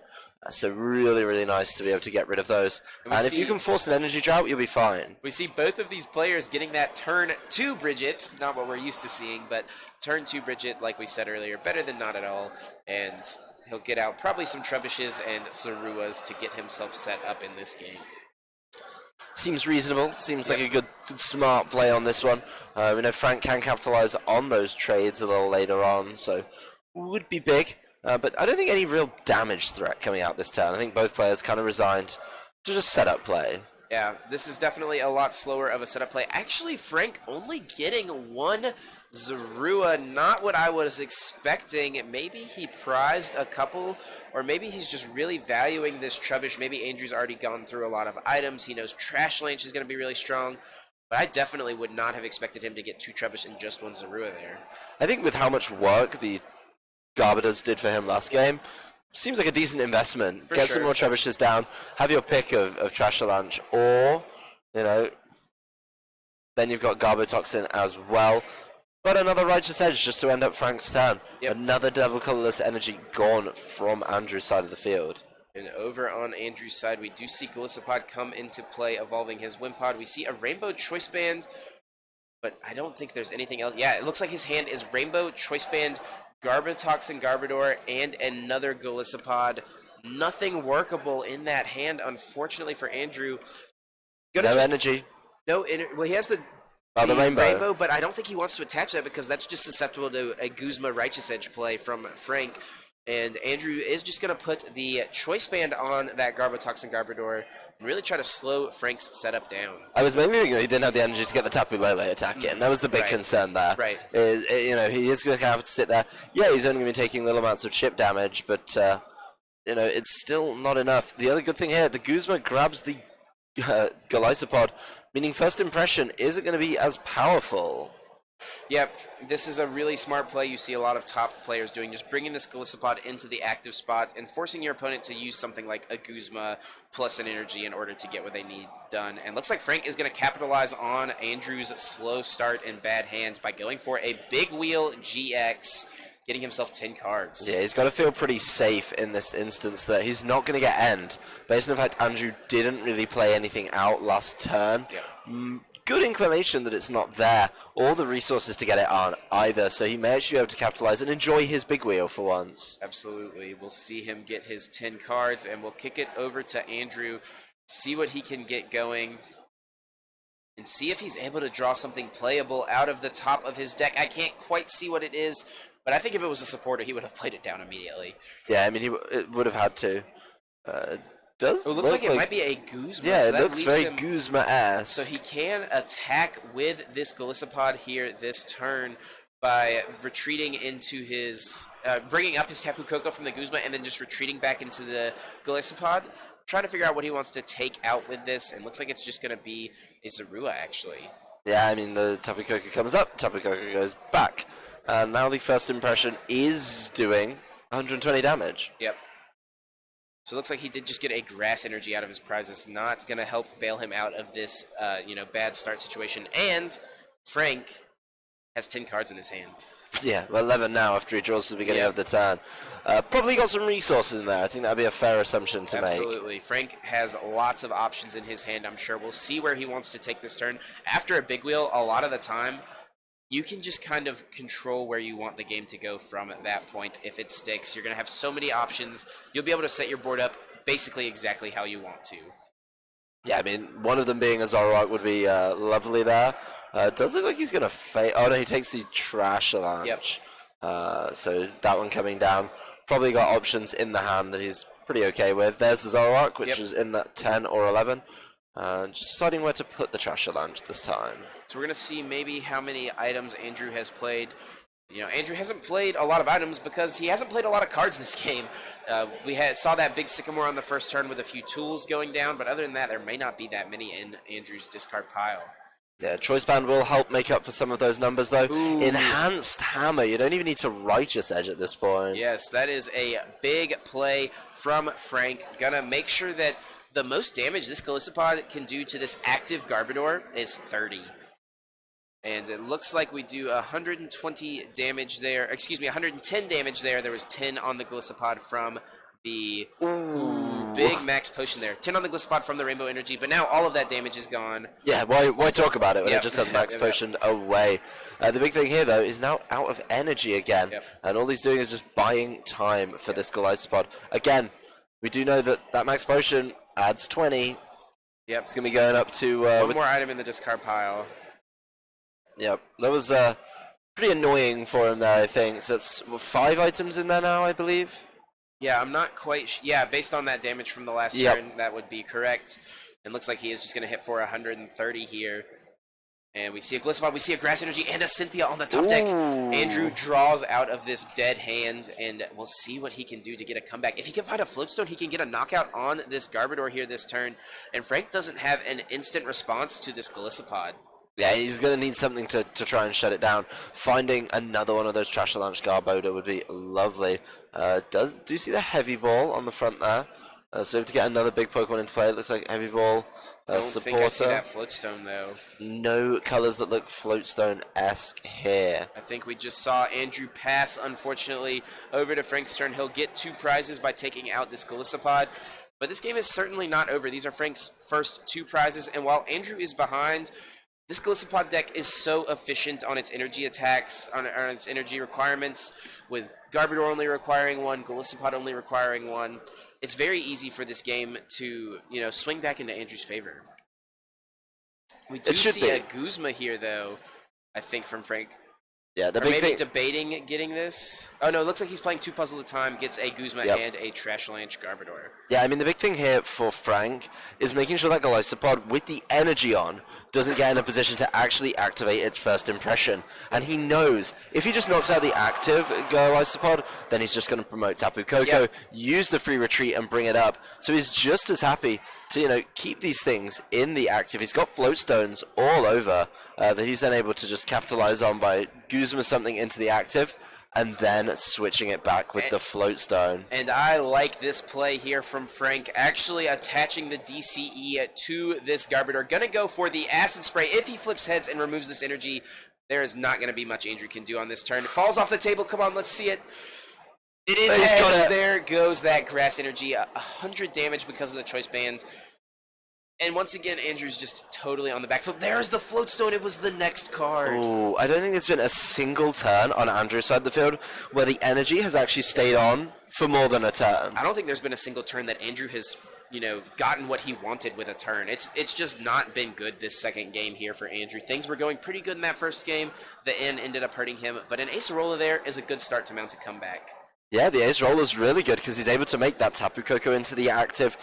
So really, really nice to be able to get rid of those. And if you can force an energy drought, you'll be fine. We see both of these players getting that turn 2 Bridget. Not what we're used to seeing, but turn 2 Bridget, like we said earlier, better than not at all. And he'll get out probably some Trebushes and Zaruas to get himself set up in this game. Seems reasonable. Seems like a good, smart play on this one. We know Frank can capitalize on those trades a little later on, so would be big. But I don't think any real damage threat coming out this turn. I think both players kind of resigned to just set up play. Yeah, this is definitely a lot slower of a setup play. Actually, Frank only getting 1 Zorua, not what I was expecting. Maybe he prized a couple, or maybe he's just really valuing this Trubbish. Maybe Andrew's already gone through a lot of items. He knows Trash Lynch is going to be really strong. But I definitely would not have expected him to get 2 Trubbish and just 1 Zorua there. I think with how much work the Garbados did for him last game, seems like a decent investment. Get some more Trebushes down, have your pick of Trash Lunch, or, then you've got Garbotoxin as well. But another Righteous Edge just to end up Frank's turn. Yep. Another Double Colorless Energy gone from Andrew's side of the field. And over on Andrew's side, we do see Golisopod come into play, evolving his Wimpod. We see a Rainbow Choice Band, but I don't think there's anything else. Yeah, it looks like his hand is Rainbow Choice Band, Garbotoxin, Garbodor, and another Golisopod. Nothing workable in that hand, unfortunately, for Andrew. Energy. Well, he has the rainbow, but I don't think he wants to attach that because that's just susceptible to a Guzma Righteous Edge play from Frank. And Andrew is just going to put the Choice Band on that Garbotoxin, Garbodor and really try to slow Frank's setup down. I was mainly thinking he didn't have the energy to get the Tapu Lele attack in. That was the big concern there. Right. He is going to have to sit there. Yeah, he's only going to be taking little amounts of chip damage, but, it's still not enough. The other good thing here, the Guzma grabs the Golisopod, meaning first impression isn't going to be as powerful. Yep, this is a really smart play you see a lot of top players doing, just bringing this Golisopod into the active spot and forcing your opponent to use something like a Guzma plus an energy in order to get what they need done. And looks like Frank is going to capitalize on Andrew's slow start and bad hands by going for a Big Wheel GX, getting himself 10 cards. Yeah, he's got to feel pretty safe in this instance that he's not going to get end. Based on the fact Andrew didn't really play anything out last turn. Yeah. Good inclination that it's not there, or the resources to get it on either, so he may actually be able to capitalize and enjoy his big wheel for once. Absolutely. We'll see him get his 10 cards, and we'll kick it over to Andrew, see what he can get going, and see if he's able to draw something playable out of the top of his deck. I can't quite see what it is, but I think if it was a supporter, he would have played it down immediately. Yeah, I mean, it would have had to. It looks like it might be a Guzma. Yeah, so it that looks very Guzma-esque. So he can attack with this Golisopod here this turn by retreating into his, bringing up his Tapu Koko from the Guzma and then just retreating back into the Golisopod. Trying to figure out what he wants to take out with this, and looks like it's just going to be a Zorua, actually. Yeah, I mean, the Tapu Koko comes up, Tapu Koko goes back. And now the first impression is doing 120 damage. Yep. So it looks like he did just get a Grass Energy out of his prize. It's not going to help bail him out of this, bad start situation. And Frank Has 10 cards in his hand. Yeah, 11 now after he draws at the beginning Yep. of the turn. Probably got some resources in there. I think that'd be a fair assumption to make. Absolutely. Frank has lots of options in his hand, I'm sure. We'll see where he wants to take this turn. After a big wheel, a lot of the time, you can just kind of control where you want the game to go from at that point. If it sticks, you're going to have so many options. You'll be able to set your board up basically exactly how you want to. Yeah, I mean, one of them being a Zoroark would be lovely there. It does look like he's going to fade. Oh, no, he takes the Trash Avalanche. Yep. So that one coming down. Probably got options in the hand that he's pretty okay with. There's the Zoroark, which is in that 10 or 11. Just deciding where to put the Trash Avalanche this time. So we're going to see maybe how many items Andrew has played. You know, Andrew hasn't played a lot of items because he hasn't played a lot of cards this game. We saw that big Sycamore on the first turn with a few tools going down, but other than that, there may not be that many in Andrew's discard pile. Yeah, Choice Band will help make up for some of those numbers, though. Ooh. Enhanced Hammer. You don't even need to Righteous Edge at this point. Yes, that is a big play from Frank. Gonna make sure that the most damage this Golisopod can do to this active Garbodor is 30. And it looks like we do 120 damage there. Excuse me, 110 damage there. There was 10 on the Golisopod from the big max potion there. 10 on the Golisopod from the Rainbow Energy, but now all of that damage is gone. Yeah, why talk about it when Yep. it just had max Yep. potion away? The big thing here, though, is now out of energy again. Yep. And all he's doing is just buying time for this Golisopod. Again, we do know that max potion adds 20. Yep. It's going to be going up to... One more item in the discard pile. Yep, that was pretty annoying for him there, I think. So it's 5 items in there now, I believe. Yeah, I'm not quite... Yeah, based on that damage from the last turn, that would be correct. And looks like he is just going to hit for 130 here. And we see a Golisopod, we see a Grass Energy, and a Cynthia on the top deck. Andrew draws out of this dead hand, and we'll see what he can do to get a comeback. If he can find a Floatstone, he can get a knockout on this Garbodor here this turn. And Frank doesn't have an instant response to this Golisopod. Yeah, he's going to need something to try and shut it down. Finding another one of those Trash Avalanche Garbodor would be lovely. Do you see the Heavy Ball on the front there? So to get another big Pokemon into play, it looks like Heavy Ball Don't supporter. think I see that Floatstone, though. No colors that look Floatstone-esque here. I think we just saw Andrew pass, unfortunately, over to Frank's turn. He'll get 2 prizes by taking out this Golisopod. But this game is certainly not over. These are Frank's first 2 prizes, and while Andrew is behind... This Golisopod deck is so efficient on its energy attacks, on its energy requirements, with Garbodor only requiring 1, Golisopod only requiring 1. It's very easy for this game to, swing back into Andrew's favor. We do see a Guzma here, though, I think, from Frank. Yeah, the or big maybe thing... debating getting this. Oh, no, it looks like he's playing 2 puzzles at a time, gets a Guzma and a Trashlanche Garbodor. Yeah, I mean, the big thing here for Frank is making sure that Golisopod, with the energy on, doesn't get in a position to actually activate its first impression. And he knows if he just knocks out the active Golisopod, then he's just going to promote Tapu Koko, use the free retreat and bring it up. So he's just as happy to, keep these things in the active. He's got Floatstones all over that he's then able to just capitalize on by Guzma something into the active and then switching it back with the Floatstone. And I like this play here from Frank, actually attaching the DCE to this Garbodor. Gonna go for the Acid Spray. If he flips heads and removes this energy, there is not gonna be much Andrew can do on this turn. It falls off the table. Come on, let's see it. It is heads. There goes that Grass Energy. 100 damage because of the Choice Band. And once again, Andrew's just totally on the back foot. There's the Floatstone. It was the next card. Ooh, I don't think there's been a single turn on Andrew's side of the field where the energy has actually stayed on for more than a turn. I don't think there's been a single turn that Andrew has, gotten what he wanted with a turn. It's just not been good this second game here for Andrew. Things were going pretty good in that first game. The end ended up hurting him. But an Acerola there is a good start to mount a comeback. Yeah, the Ace Roll is really good because he's able to make that Tapu Koko into the active,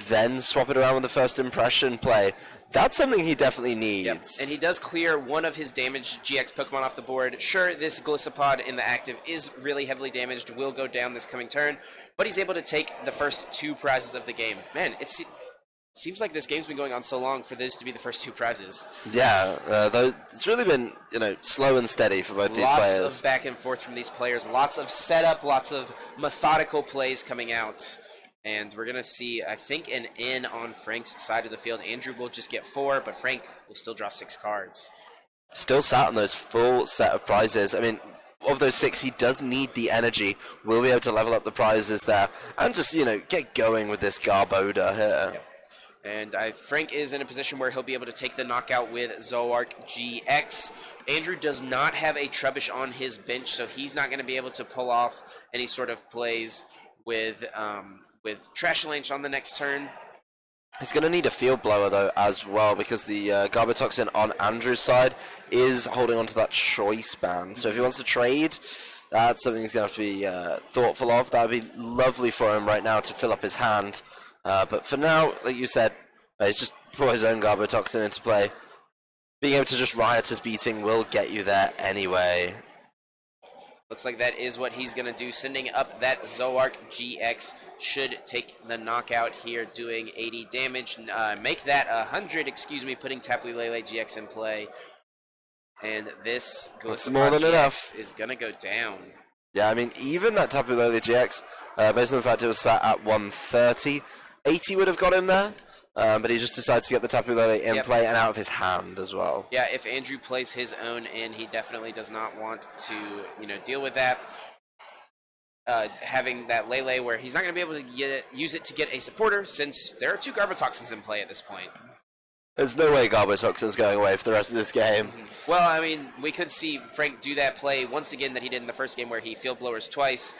then swap it around with the first impression play. That's something he definitely needs. Yep. And he does clear one of his damaged GX Pokemon off the board. Sure, this Golisopod in the active is really heavily damaged, will go down this coming turn, but he's able to take the first 2 prizes of the game. Man, it seems like this game's been going on so long for this to be the first 2 prizes. Yeah, though it's really been, slow and steady for both these players. Lots of back and forth from these players. Lots of setup, lots of methodical plays coming out. And we're going to see, I think, an in on Frank's side of the field. Andrew will just get 4, but Frank will still draw 6 cards. Still sat on those full set of prizes. I mean, of those 6, he does need the energy. We'll be able to level up the prizes there and just, get going with this Garboda here. Yep. And Frank is in a position where he'll be able to take the knockout with Zoroark GX. Andrew does not have a Trubbish on his bench, so he's not going to be able to pull off any sort of plays with Trashalanche on the next turn. He's going to need a field blower, though, as well, because the Garbotoxin on Andrew's side is holding on to that choice band. So if he wants to trade, that's something he's going to have to be thoughtful of. That would be lovely for him right now to fill up his hand. But for now, like you said, he's just put his own Garbotoxin into play. Being able to just Riotous Beating will get you there anyway. Looks like that is what he's going to do. Sending up that Zoroark GX should take the knockout here, doing 80 damage. Make that 100, putting Tapu Lele GX in play. And this more than enough is going to go down. Yeah, I mean, even that Tapu Lele GX, based on the fact it was sat at 130, 80 would have got him there. But he just decides to get the Tapu Lele in play and out of his hand as well. Yeah, if Andrew plays his own in, he definitely does not want to, deal with that. Having that Lele where he's not going to be able to use it to get a supporter, since there are 2 Garbotoxins in play at this point. There's no way Garbotoxin's going away for the rest of this game. Mm-hmm. Well, I mean, we could see Frank do that play once again that he did in the first game where he field blowers twice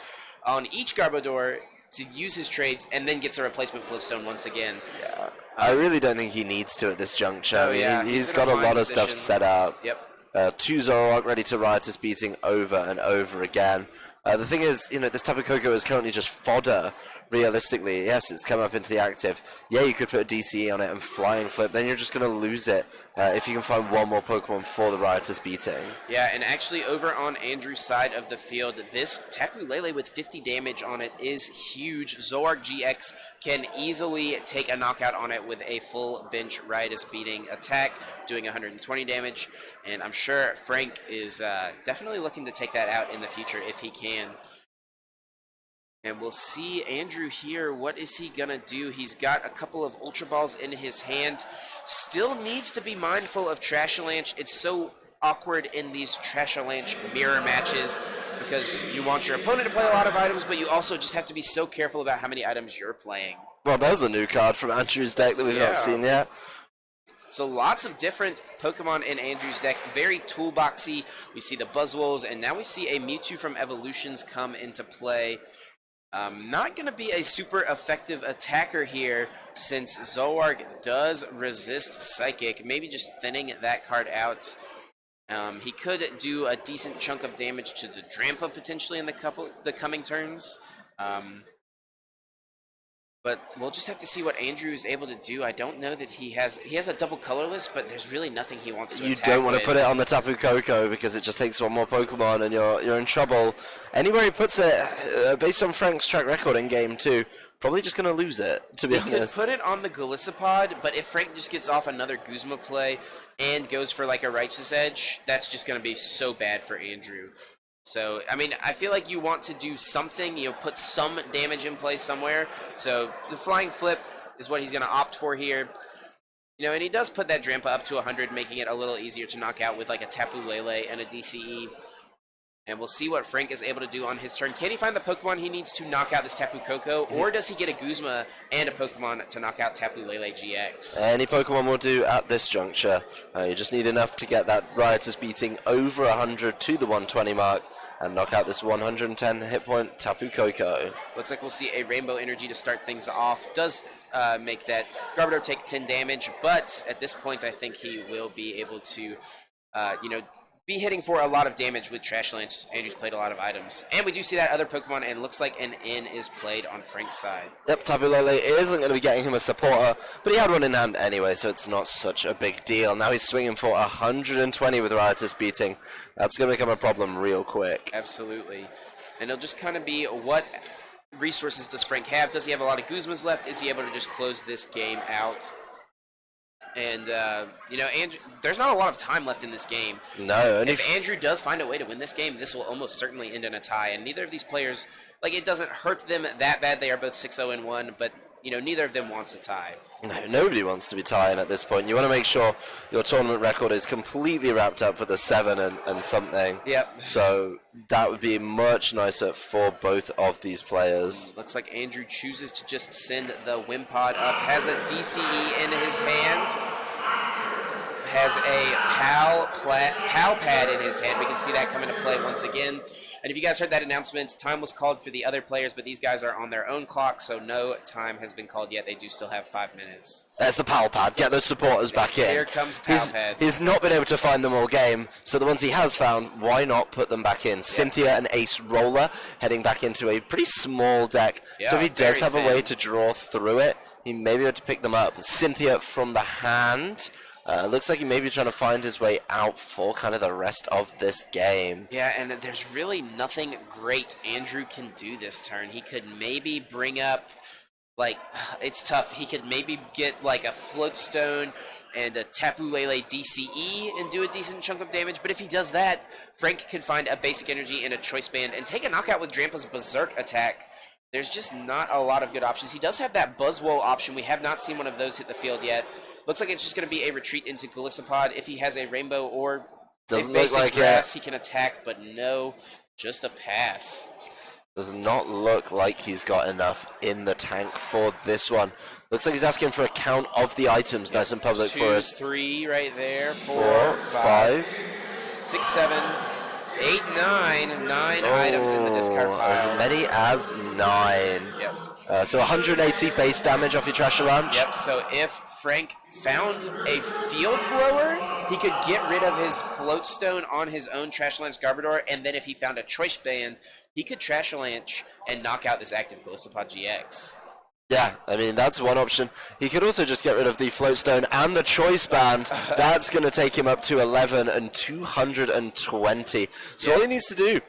on each Garbodor to use his trades and then gets a replacement Flowstone once again. Yeah. I really don't think he needs to at this juncture. Oh, yeah. He's got a lot of stuff set up. Yep. 2 Zoroark ready to Riotous Beating over and over again. The thing is, this Tapu Koko is currently just fodder, realistically. Yes, it's come up into the active. Yeah, you could put a DCE on it and Flying Flip, then you're just going to lose it if you can find one more Pokemon for the Riotous Beating. Yeah, and actually over on Andrew's side of the field, this Tapu Lele with 50 damage on it is huge. Zoroark GX can easily take a knockout on it with a full bench Riotous Beating attack, doing 120 damage, and I'm sure Frank is definitely looking to take that out in the future if he can. And we'll see Andrew here. What is he going to do? He's got a couple of Ultra Balls in his hand. Still needs to be mindful of Trashalanche. It's so awkward in these Trashalanche mirror matches because you want your opponent to play a lot of items, but you also just have to be so careful about how many items you're playing. Well, there's a new card from Andrew's deck that we've not seen yet. So lots of different Pokemon in Andrew's deck, very toolboxy. We see the Buzzwoles, and now we see a Mewtwo from Evolutions come into play. Not going to be a super effective attacker here since Zoroark does resist Psychic. Maybe just thinning that card out. He could do a decent chunk of damage to the Drampa potentially in the coming turns. But we'll just have to see what Andrew is able to do. I don't know that he has a double colorless, but there's really nothing he wants to attack. You don't want with. to put it on the Tapu Koko because it just takes one more Pokemon and you're in trouble. Anywhere he puts it, based on Frank's track record in game 2, probably just going to lose it, to be honest. He could put it on the Golisopod, but if Frank just gets off another Guzma play and goes for like a Righteous Edge, that's just going to be so bad for Andrew. So, I mean, I feel like you want to do something, put some damage in play somewhere. So, the Flying Flip is what he's going to opt for here. And he does put that Drampa up to 100, making it a little easier to knock out with like a Tapu Lele and a DCE. And we'll see what Frank is able to do on his turn. Can he find the Pokemon he needs to knock out this Tapu Koko, or does he get a Guzma and a Pokemon to knock out Tapu Lele GX? Any Pokemon will do at this juncture. You just need enough to get that Riotous Beating over 100 to the 120 mark and knock out this 110 hit point Tapu Koko. Looks like we'll see a Rainbow Energy to start things off. Does make that Garbodor take 10 damage, but at this point I think he will be able to, be hitting for a lot of damage with Trashalanche. Andrew's played a lot of items. And we do see that other Pokemon, and looks like an N is played on Frank's side. Yep, Tapu Lele isn't going to be getting him a supporter, but he had one in hand anyway, so it's not such a big deal. Now he's swinging for 120 with Riotous Beating. That's going to become a problem real quick. Absolutely. And it'll just kind of be what resources does Frank have? Does he have a lot of Guzmas left? Is he able to just close this game out? And, Andrew, there's not a lot of time left in this game. No. If Andrew does find a way to win this game, this will almost certainly end in a tie. And neither of these players, it doesn't hurt them that bad. They are both 6-0-1, but, neither of them wants a tie. No, nobody wants to be tying at this point. You want to make sure your tournament record is completely wrapped up with a 7 and something. Yep. So that would be much nicer for both of these players. Looks like Andrew chooses to just send the Wimpod up. Has a DCE in his hand. Has a PAL pad in his hand. We can see that come into play once again. And if you guys heard that announcement, time was called for the other players, but these guys are on their own clock, so no time has been called yet. They do still have 5 minutes. There's the PAL pad. Get those supporters back in. Here comes PAL pad. He's not been able to find them all game, so the ones he has found, why not put them back in? Cynthia and Ace Roller heading back into a pretty small deck. Yeah, so if he does have thin. a way to draw through it, he may be able to pick them up. Cynthia from the hand. Looks like he may be trying to find his way out for kind of the rest of this game. Yeah, and there's really nothing great Andrew can do this turn. He could maybe bring up, it's tough. He could maybe get, a Floatstone and a Tapu Lele DCE and do a decent chunk of damage. But if he does that, Frank can find a Basic Energy and a Choice Band and take a knockout with Drampa's Berserk attack. There's just not a lot of good options. He does have that Buzzwole option. We have not seen one of those hit the field yet. Looks like it's just going to be a retreat into Golisopod. If he has a Rainbow or a basic grass, he can attack, but no, just a pass. Does not look like he's got enough in the tank for this one. Looks like he's asking for a count of the items, nice and public for us. 2, 3 right there. 4, 5, 6, 7, 8, 9. 9 items in the discard pile. As many as 9. Yep. So 180 base damage off your Trash Launch. Yep, so if Frank found a Field Blower, he could get rid of his Floatstone on his own Trash Lance Garbodor, and then if he found a Choice Band, he could Trash Lance and knock out this active Golisopod GX. Yeah, I mean, that's one option. He could also just get rid of the Floatstone and the Choice Band. That's going to take him up to 11 and 220. So all he needs to do,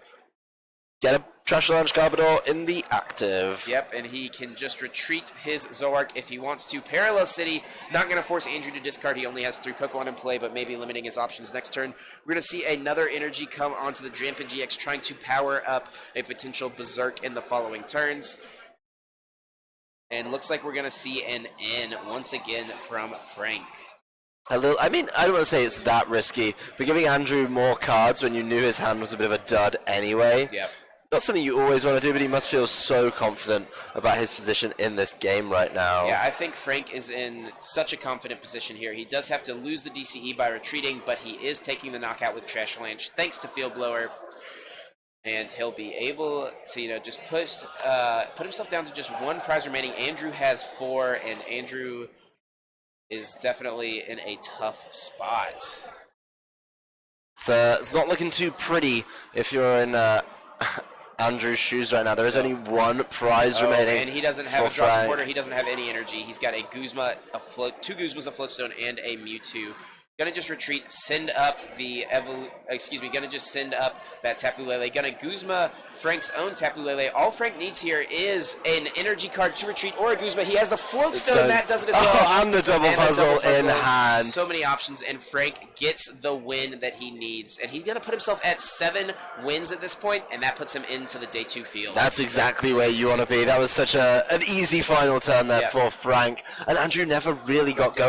get a Trash Launch Garbodor in the active. Yep, and he can just retreat his Zoroark if he wants to. Parallel City, not going to force Andrew to discard. He only has 3 Pokemon in play, but maybe limiting his options next turn. We're going to see another energy come onto the Drampa GX, trying to power up a potential Berserk in the following turns. And looks like we're going to see an N once again from Frank. I don't want to say it's that risky, but giving Andrew more cards when you knew his hand was a bit of a dud anyway. Yep. Not something you always want to do, but he must feel so confident about his position in this game right now. Yeah, I think Frank is in such a confident position here. He does have to lose the DCE by retreating, but he is taking the knockout with Trash Lance thanks to Field Blower. And he'll be able to, just put himself down to just 1 prize remaining. Andrew has 4, and Andrew is definitely in a tough spot. It's not looking too pretty if you're in Andrew's shoes right now. There is only 1 prize remaining. And he doesn't have a draw Frank. supporter. He doesn't have any energy. He's got a Guzma, 2 Guzmas, a Floatstone, and a Mewtwo. Gonna just retreat, send up the gonna just send up that Tapu Lele. Gonna Guzma Frank's own Tapu Lele. All Frank needs here is an energy card to retreat or a Guzma. He has the Floatstone, that does it as well. Oh, and the double puzzle in hand. So many options, and Frank gets the win that he needs. And he's gonna put himself at 7 wins at this point, and that puts him into the Day 2 field. That's exactly where you want to be. That was such an easy final turn there for Frank. And Andrew never really got going.